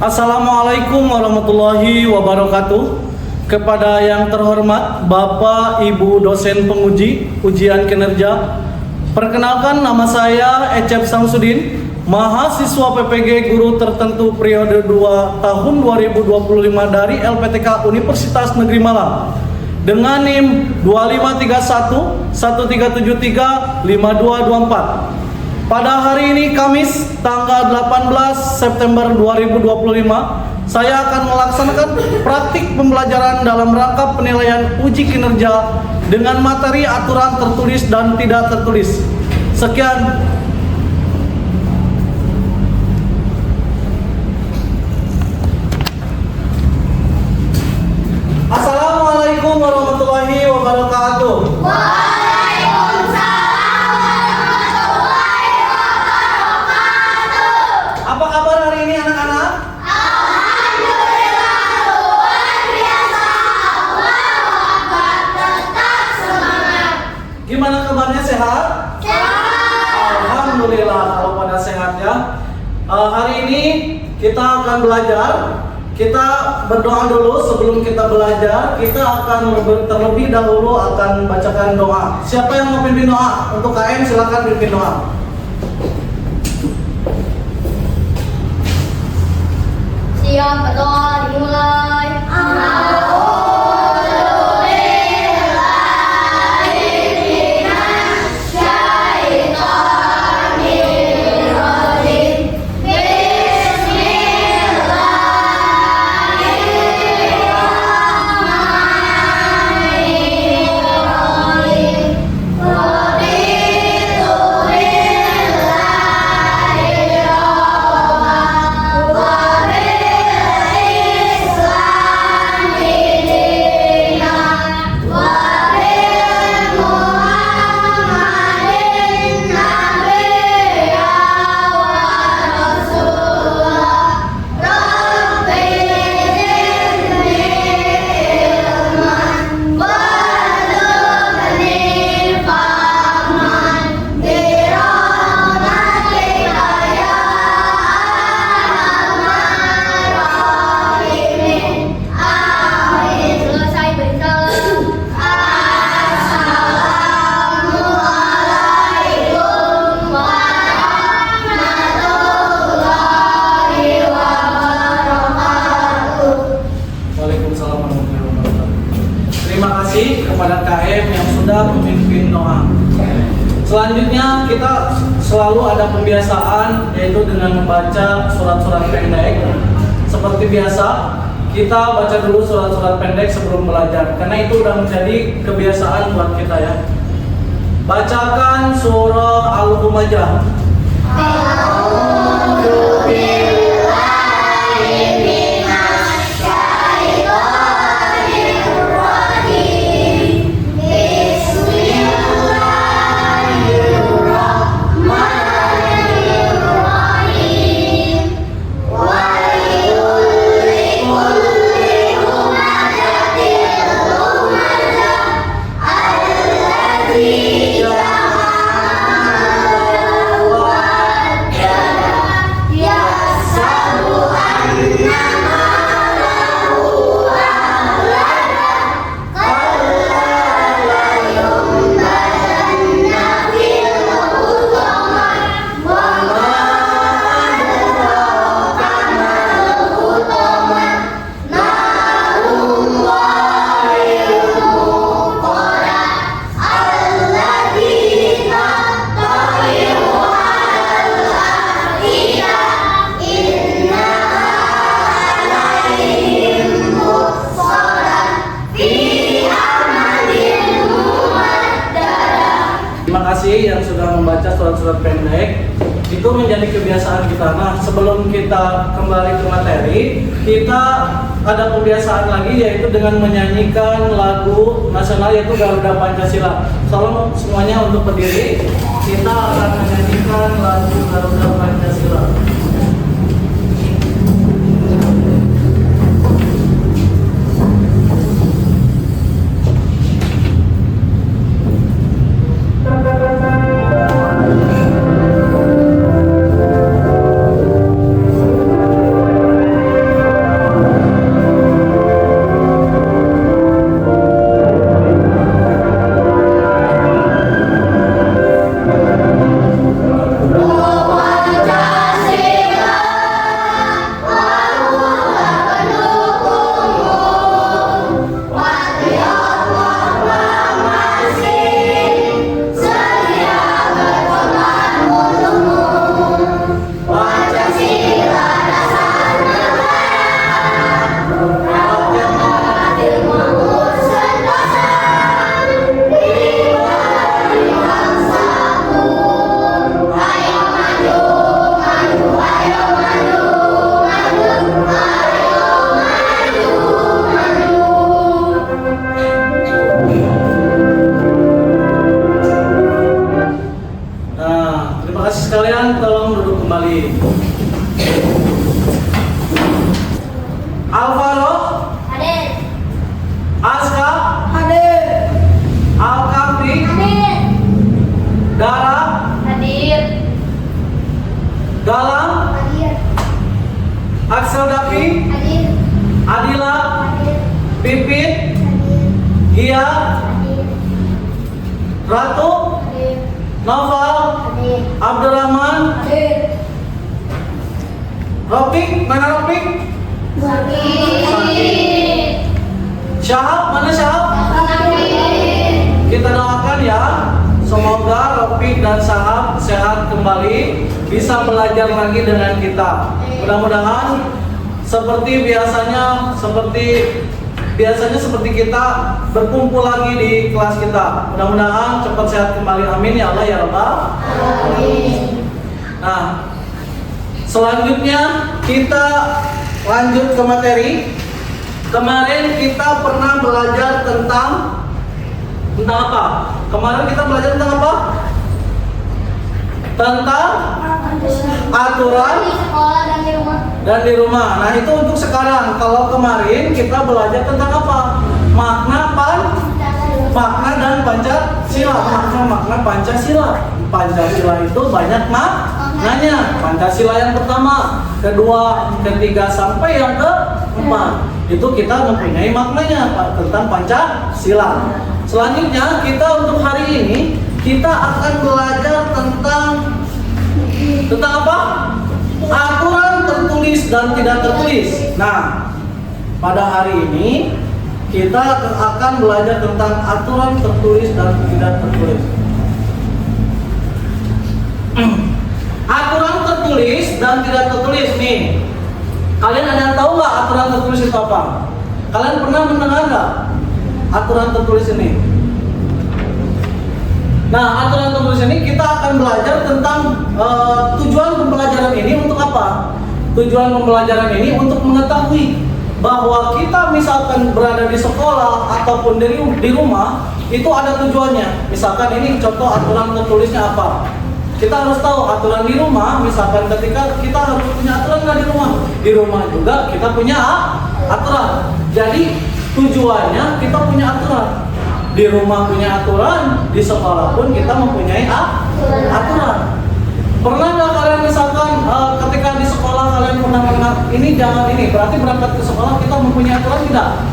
Assalamualaikum warahmatullahi wabarakatuh. Kepada yang terhormat Bapak Ibu dosen penguji ujian kinerja, perkenalkan nama saya Ecep Samsudin, mahasiswa PPG Guru Tertentu periode 2 tahun 2025 dari LPTK Universitas Negeri Malang dengan NIM 2531 1373 5224. Pada hari ini Kamis tanggal 18 September 2025, saya akan melaksanakan praktik pembelajaran dalam rangka penilaian uji kinerja dengan materi aturan tertulis dan tidak tertulis. Sekian. Assalamualaikum warahmatullahi wabarakatuh. Apa kabar hari ini anak-anak? Alhamdulillah luar biasa. Allah Akbar, tetap semangat. Gimana kabarnya, sehat? Sehat. Alhamdulillah kalau pada sehat ya. Hari ini kita akan belajar. Kita berdoa dulu sebelum kita belajar. Kita akan terlebih dahulu akan bacakan doa. Siapa yang mau pimpin doa? Untuk KM silakan pimpin doa. Siap, berdoa dimulai. Kepada KM yang sudah memimpin doa. Selanjutnya kita selalu ada pembiasaan, yaitu dengan membaca surat-surat pendek. Seperti biasa, kita baca dulu surat-surat pendek sebelum belajar, karena itu sudah menjadi kebiasaan buat kita ya. Bacakan surah Al-Humajah. Terima kasih yang sudah membaca surat-surat pendek. Itu menjadi kebiasaan kita. Nah, sebelum kita kembali ke materi, kita ada kebiasaan lagi, yaitu dengan menyanyikan lagu nasional, yaitu Garuda Pancasila. Tolong semuanya untuk berdiri. Kita akan menyanyikan lagu Garuda Pancasila. Axel Davi, Hadir. Adila, Hadir. Pipit, Hadir. Gia, Hadir. Ratu, Hadir. Noval, Hadir. Abdurrahman, Hadir. Rofik, mana Rofik? Sakit. Syahab, mana Syahab? Sakit. Kita doakan ya, semoga Rofik dan Syahab sehat kembali, bisa belajar lagi dengan kita. Mudah-mudahan seperti biasanya seperti kita berkumpul lagi di kelas kita. Mudah-mudahan cepat sehat kembali. Amin ya Allah ya Rabbal. Amin. Nah, selanjutnya kita lanjut ke materi. Kemarin kita pernah belajar tentang apa? Kemarin kita belajar tentang apa? Tentang aturan Di sekolah dan di rumah. dan di rumah. Nah, itu untuk sekarang. Kalau kemarin kita belajar tentang apa? Makna dan Pancasila. Makna Pancasila. Pancasila itu banyak maknanya. Pancasila yang pertama, kedua, ketiga sampai yang keempat. Itu kita mempunyai maknanya tentang Pancasila. Selanjutnya kita untuk hari ini kita akan belajar tentang apa? Aturan tertulis dan tidak tertulis. Nah, pada hari ini kita akan belajar tentang aturan tertulis dan tidak tertulis. Aturan tertulis dan tidak tertulis nih. Kalian ada yang tahu nggak aturan tertulis itu apa? Kalian pernah mendengar nggak aturan tertulis ini? Nah, aturan tertulis ini kita akan belajar tentang tujuan pembelajaran ini untuk apa? Tujuan pembelajaran ini untuk mengetahui bahwa kita misalkan berada di sekolah ataupun di rumah itu ada tujuannya. Misalkan ini contoh aturan tertulisnya apa? Kita harus tahu aturan di rumah. Misalkan ketika kita harus punya aturan nggak di rumah? Di rumah juga kita punya aturan. Jadi tujuannya kita punya aturan. Di rumah punya aturan, di sekolah pun kita mempunyai aturan. Pernah nggak kalian misalkan ketika di sekolah kalian pernah mendengar ini jangan ini, berarti berangkat ke sekolah kita mempunyai aturan tidak?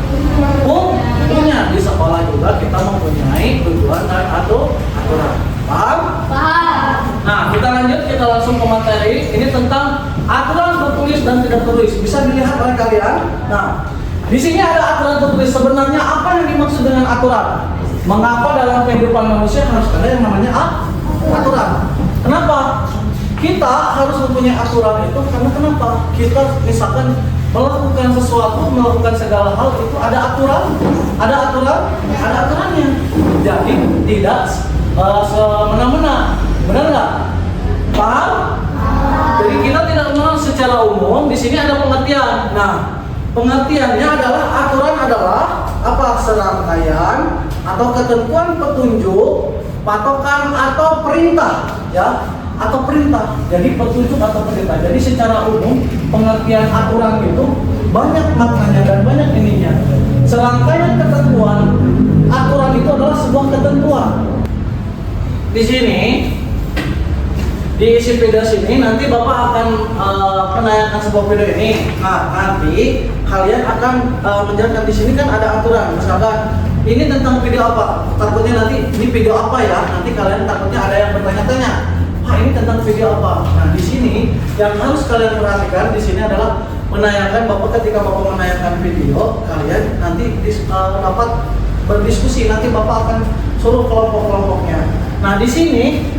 Punya. Di sekolah juga kita mempunyai tujuan dan aturan. Paham? Paham. Nah, kita lanjut, kita langsung ke materi. Ini tentang aturan tertulis dan tidak tertulis. Bisa dilihat oleh kalian. Nah, di sini ada aturan tertulis. Sebenarnya apa yang dimaksud dengan aturan? Mengapa dalam kehidupan manusia harus ada yang namanya aturan? Kenapa? Kita harus mempunyai aturan itu karena kenapa? Kita misalkan melakukan sesuatu, melakukan segala hal itu ada aturannya. Jadi tidak semena-mena. Benar nggak? Paham? Jadi kita tidak mengenal secara umum. Di sini ada pengertian. Nah, pengertiannya adalah aturan adalah apa? Serangkaian atau ketentuan petunjuk, patokan atau perintah, ya, atau perintah. Jadi petunjuk atau perintah. Jadi secara umum pengertian aturan itu banyak maknanya dan banyak ininya. Serangkaian ketentuan, aturan itu adalah sebuah ketentuan. Di sini di isi video sini nanti Bapak akan menayangkan sebuah video ini. Nah, nanti kalian akan menjelaskan di sini kan ada aturan. Misalkan ini tentang video apa? Takutnya nanti ini video apa ya? Nanti kalian takutnya ada yang bertanya-tanya. Wah, ini tentang video apa? Nah, di sini yang harus kalian perhatikan di sini adalah menayangkan Bapak ketika Bapak menayangkan video, kalian nanti dapat berdiskusi. Nanti Bapak akan suruh kelompok-kelompoknya. Nah, di sini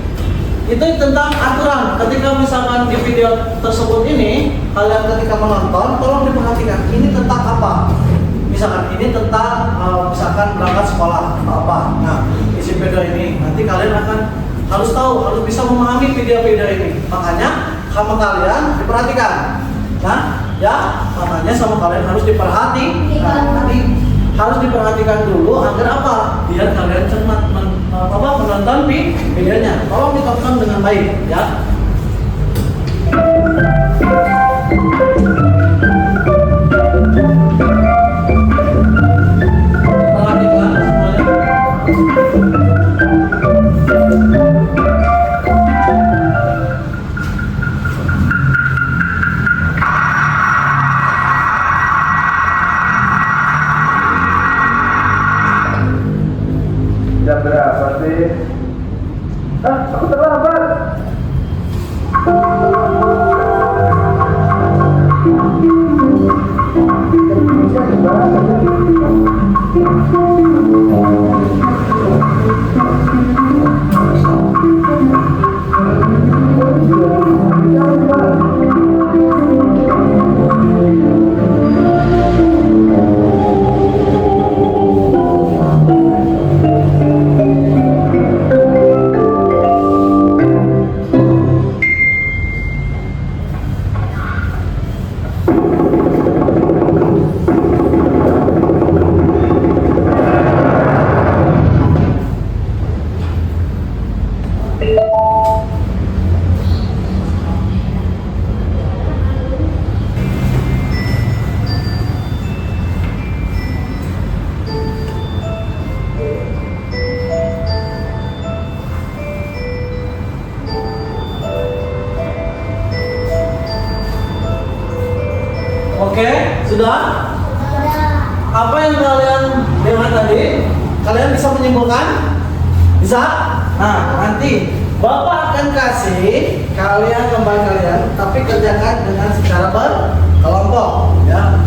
itu tentang aturan. Ketika misalkan di video tersebut ini kalian ketika menonton, tolong diperhatikan ini tentang apa. Misalkan ini tentang misalkan berangkat sekolah atau apa. Nah, isi video ini nanti kalian akan harus tahu, harus bisa memahami video-video ini. Makanya sama kalian diperhatikan. Nah, ya, makanya sama kalian harus diperhatikan. Nanti harus diperhatikan dulu agar apa? Biar kalian cermat menonton videonya. Tolong ditonton dengan baik, ya. Perhatikan semuanya. Oke, sudah? Apa yang kalian lihat tadi? Kalian bisa menyimpulkan? Bisa? Nah, nanti Bapak akan kasih kalian kembali kalian, tapi kerjakan dengan secara berkelompok, ya.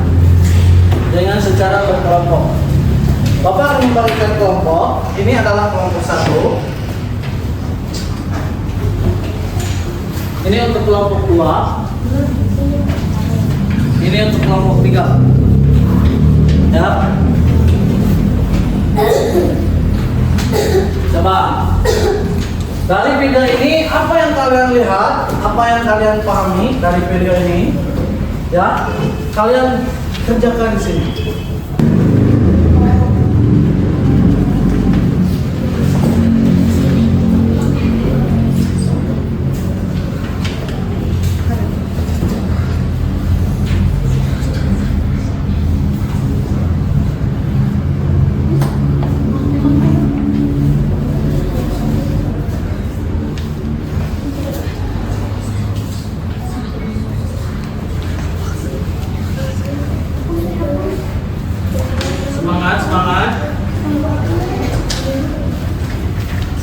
Dengan secara berkelompok. Bapak akan membagikan kelompok. Ini adalah kelompok 1. Ini untuk kelompok 2. Ini untuk kelompok 3. Ya. Coba. Dari video ini apa yang kalian lihat? Apa yang kalian pahami dari video ini? Ya. Kalian kerjakan di sini.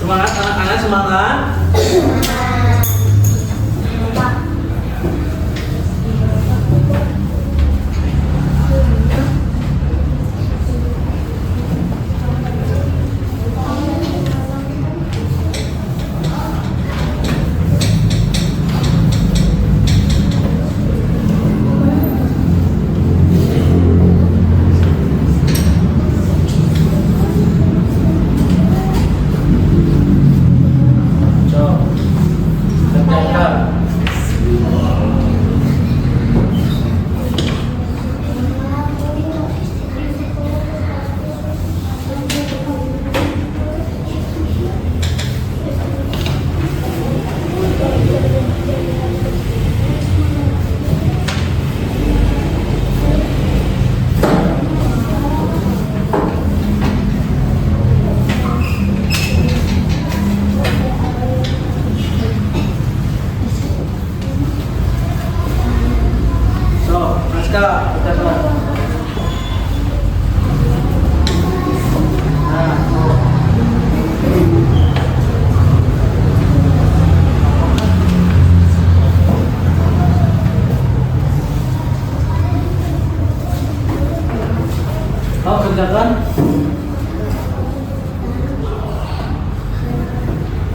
Semangat anak-anak, semangat. Kerjakan.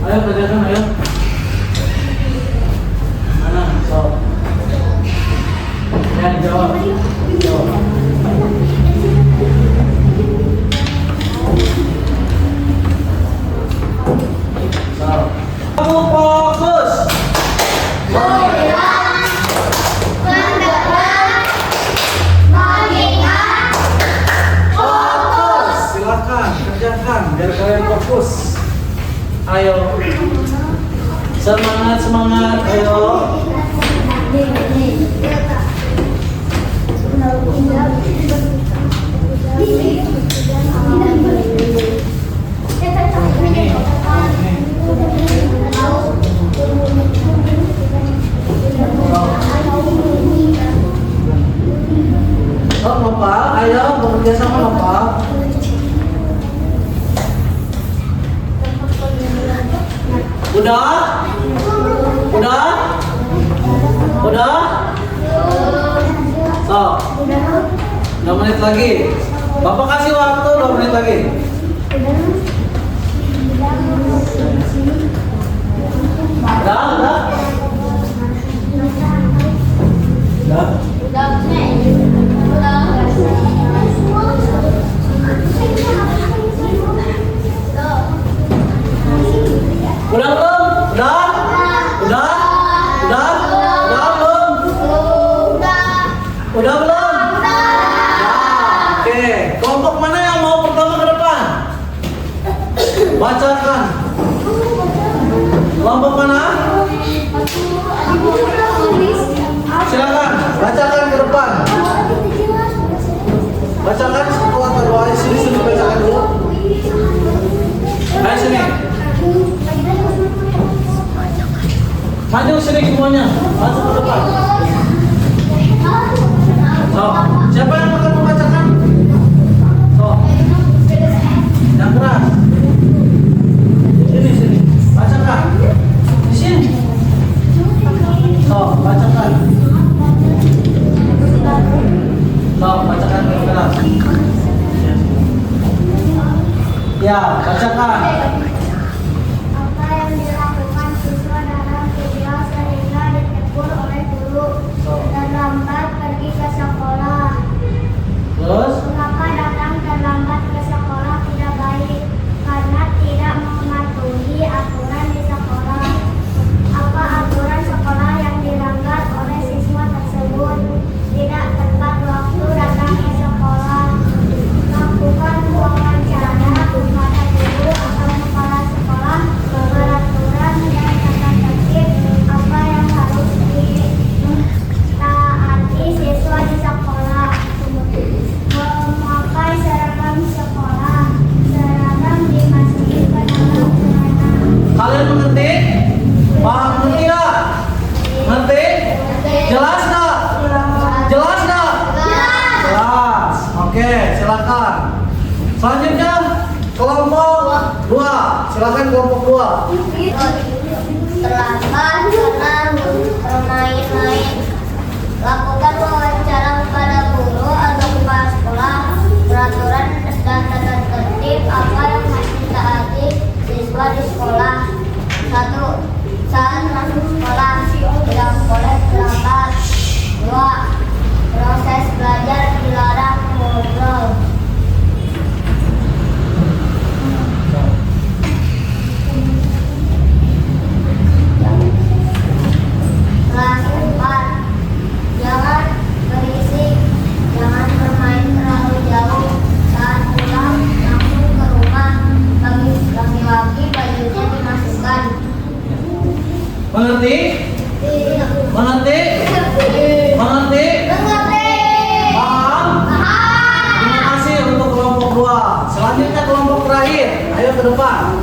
Ayo kerjakan, ayo. Mana? So. Ya, jawab. Jawab. So. Kamu fokus. Kerjakan biar kalian fokus. Ayo, semangat, semangat, ayo. Oh, Bapak, ayo bekerja sama Bapak. Udah? Udah? Udah? So. 2 menit lagi. Bapak kasih waktu 2 menit lagi. Udah? Udah? Udah? Udah, Nek. Udah. Udah belum? Udah? Udah? Udah? Udah belum? Udah belum? Ya, oke. Kelompok mana yang mau pertama ke depan? Bacakan. Kelompok mana? Silakan, bacakan ke depan. Bacakan setelah berdoa sini bacakan dulu. Ayo sini. Maju sini semuanya. Masuk ke depan. So, siapa yang akan membacakan? So, yang keras. Sini. Bacakan. Di sini. So, bacakan. So, bacakan yang keras. Ya, bacakan. Apa yang dilakukan siswa dalam video sehingga ditegur oleh guru terlambat pergi ke sekolah? Terus? Mengapa datang terlambat ke sekolah tidak baik? Karena tidak mematuhi aturan di sekolah. Apa aturan sekolah yang dilanggar oleh siswa tersebut? Tidak tepat waktu datang ke sekolah. Lakukan wawancara kepada guru atau kepala sekolah. Peraturan dan tata tertib apa yang harus ditaati siswa di sekolah. Memakai seragam sekolah. Seragam dimasuki ke dalam celana. Kalian mengerti? Paham mengerti nggak? Mengerti? Jelas nggak? Jelas nggak? Jelas. Oke, silakan. Selanjutnya kelompok 2. Silakan kelompok 2. Terlambat karena bermain-main. Lakukan wawancara kepada guru atau kepala sekolah. Peraturan dan tata tertib apa yang harus ditaati siswa di sekolah. 1. Saat masuk sekolah tidak boleh terlambat. 2. Proses belajar dilarang ngobrol. Kelas 4. Jangan berisik. Jangan bermain terlalu jauh. Saat pulang langsung ke rumah. Laki-laki bajunya dimasukkan. Mengerti? Mengerti? Mengerti? Paham? Terima kasih untuk kelompok 2. Selanjutnya kelompok terakhir. Ayo ke depan.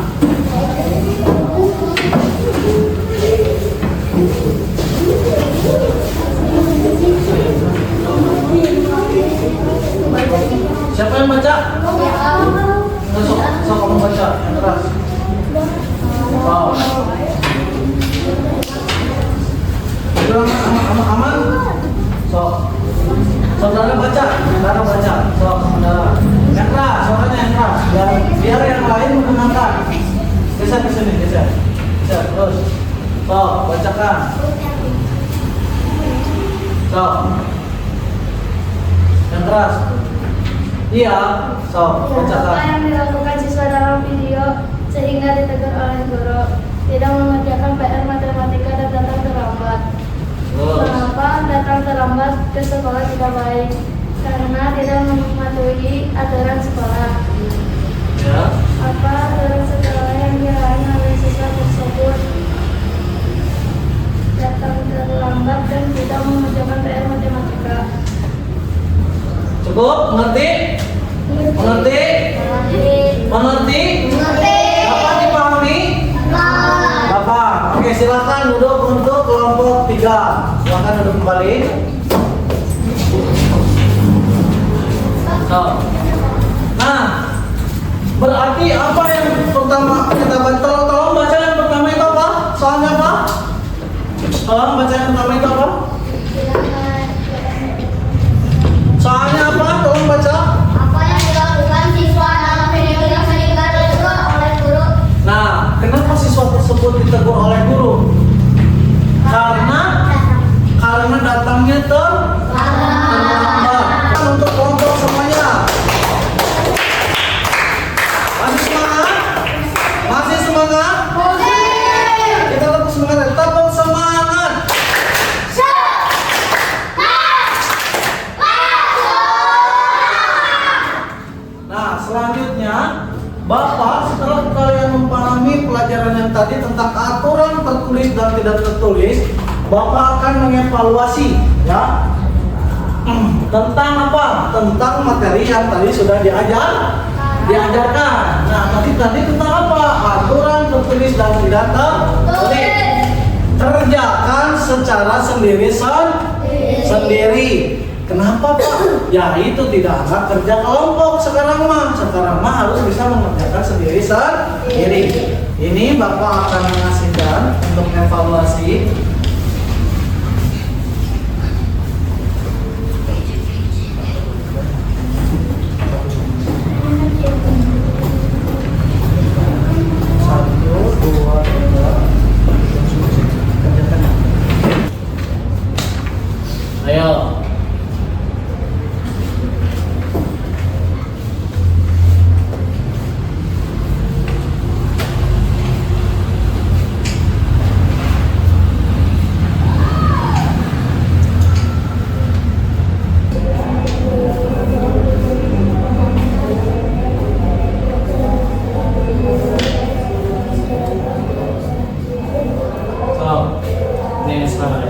Siapa yang baca? Sok kamu baca yang keras. Wow. Itu aman. Sok. Saudara baca. Sok saudara. Yang keras, suaranya yang keras. Biar yang lain mendengarkan. Geser ke sini, geser. Terus. Sok, bacakan. Sok. Yang keras. Iya, sok, bacakan. Apa yang dilakukan siswa dalam video sehingga ditegur oleh guru? Tidak mengerjakan PR matematika dan datang terlambat. Terus. Mengapa datang terlambat ke sekolah tidak baik? Karena tidak mematuhi aturan sekolah. Ya. Apa aturan sekolah yang diraih oleh siswa tersebut? Datang terlambat dan tidak mengerjakan PR matematika. Cukup? Mengerti? Mengerti? Mengerti? Dapat dipahami? Dapat. Oke, silakan duduk untuk kelompok 3. Silakan duduk kembali. Nah, berarti apa yang pertama kita baca? Tolong baca yang pertama itu apa? Soalnya apa? Tolong baca yang pertama itu apa? Soalnya apa? Tolong tadi tentang aturan tertulis dan tidak tertulis, Bapak akan mengevaluasi ya tentang apa? Tentang materi yang tadi sudah diajarkan. Nah, tadi tentang apa? Aturan tertulis dan tidak tertulis. Kerjakan secara sendiri. Kenapa, Pak? Ya itu tidak ada kerja kelompok sekarang mah harus bisa mengerjakan sendiri. Ini Bapak akan mengasihkan untuk evaluasi. Ayo. Ini salah.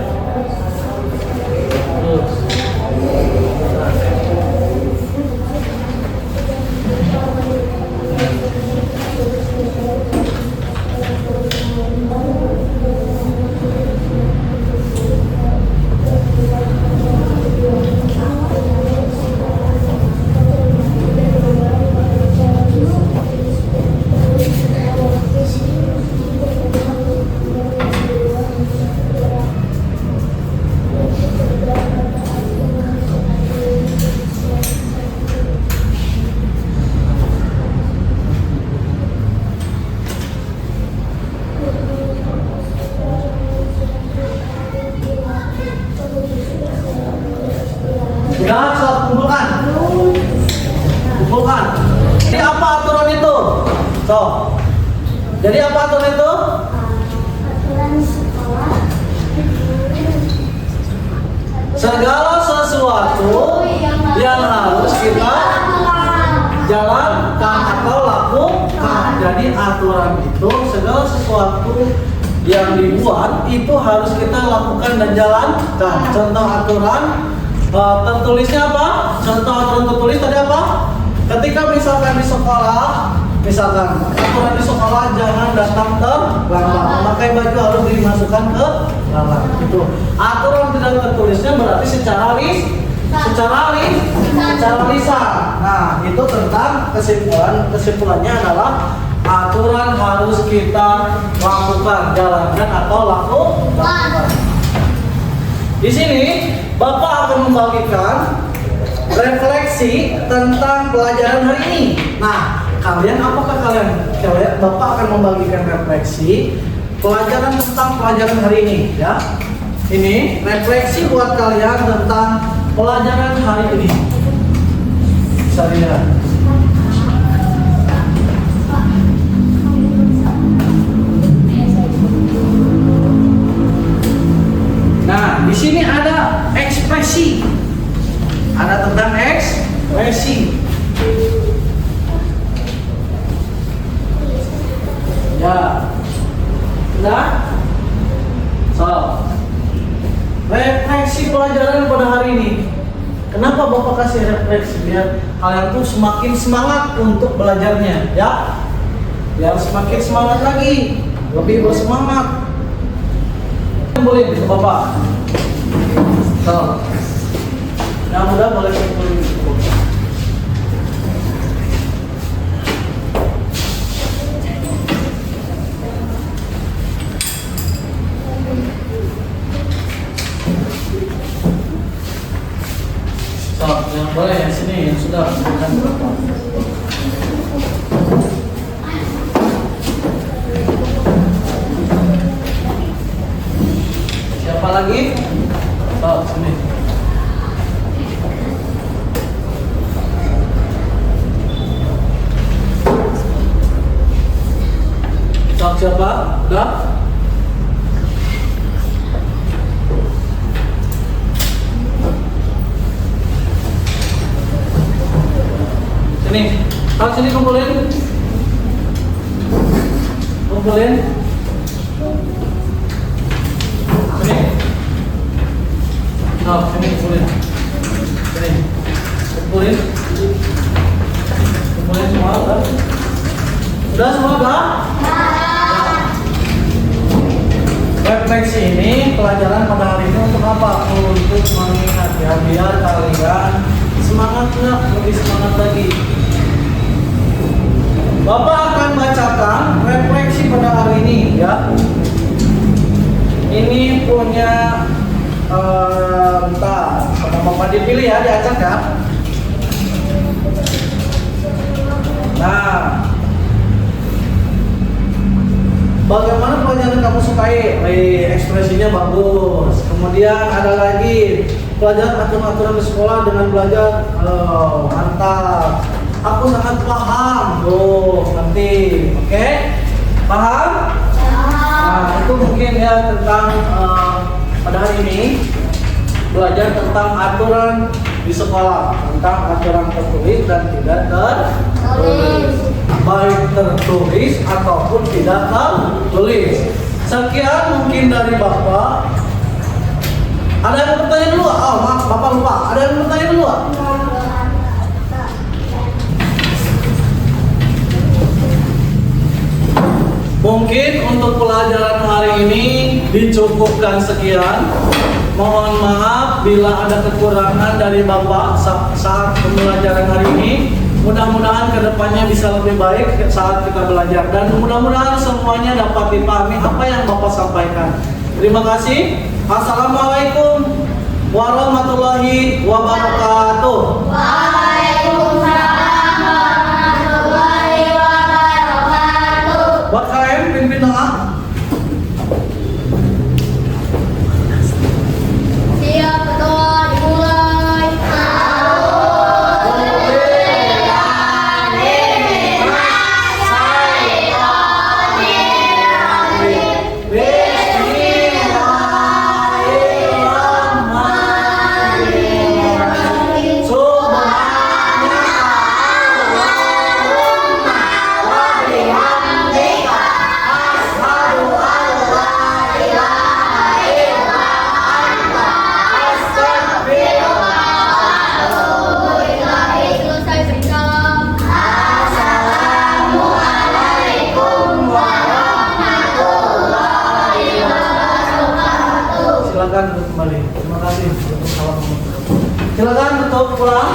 Udah, so, kumpulkan. Jadi apa aturan itu? So, jadi apa aturan itu? Aturan sekolah. Segala sesuatu yang harus kita jalankan atau lakukan. Jadi aturan itu segala sesuatu yang dibuat itu harus kita lakukan dan jalankan. Contoh aturan tertulisnya apa? Contoh aturan tertulis tadi apa? Ketika misalkan di sekolah, misalkan aturan di sekolah jangan datang terlambat, memakai baju harus dimasukkan ke dalam. Itu aturan tidak tertulisnya berarti secara lisan. Nah, itu tentang kesimpulannya adalah aturan harus kita lakukan, jalankan atau lakukan. Di sini Bapak akan membagikan refleksi tentang pelajaran hari ini. Nah, apakah kalian Bapak akan membagikan refleksi pelajaran tentang pelajaran hari ini ya. Ini refleksi buat kalian tentang pelajaran hari ini. Bisa lihat. Nah, di sini ada ekspresi. Ada tentang ekspresi. Ya. Sudah? So, refleksi pelajaran pada hari ini. Kenapa Bapak kasih refleksi? Biar kalian tuh semakin semangat untuk belajarnya, ya. Biar semakin semangat lagi, lebih bersemangat. Boleh ke Bapak. So, yang mudah boleh kumpulin. So, yang boleh yang sini yang sudah bukan berapa. Siapa lagi? Oh, sini. Siapa? Udah? Sini. Sini kumpulin. Kumpulin. Nah, sini kumpulin. Sini. Kumpulin. Kumpulin semua, udah? Udah semua, udah? Refleksi ini pelajaran pada hari ini untuk apa? Untuk mengingat ya, biar kalian semangatnya lebih semangat lagi. Bapak akan bacakan refleksi pada hari ini ya. Ini punya bentar, sama Bapak dipilih ya, diacak ya. Nah, bagaimana pelajaran kamu sukai? Ekspresinya bagus. Kemudian ada lagi pelajaran aturan-aturan di sekolah dengan belajar. Mantap. Aku sangat paham. Tuh, nanti. Oke? Paham? Nah, itu mungkin ya tentang pada hari ini belajar tentang aturan di sekolah, tentang aturan tertulis dan tidak tertulis, baik tertulis ataupun tidak tertulis. Sekian mungkin dari Bapak. Ada yang bertanya dulu? Oh maaf, Bapak lupa. Ada yang bertanya dulu? Mungkin untuk pelajaran hari ini dicukupkan sekian. Mohon maaf bila ada kekurangan dari Bapak saat pembelajaran hari ini. Mudah-mudahan kedepannya bisa lebih baik saat kita belajar. Dan mudah-mudahan semuanya dapat dipahami apa yang Bapak sampaikan. Terima kasih. Assalamualaikum warahmatullahi wabarakatuh. Waalaikumsalam warahmatullahi wabarakatuh. Buat kalian pimpin tengah. Siap, betul, dimulai. Silakan untuk kembali. Terima kasih untuk salam. Silakan untuk pulang.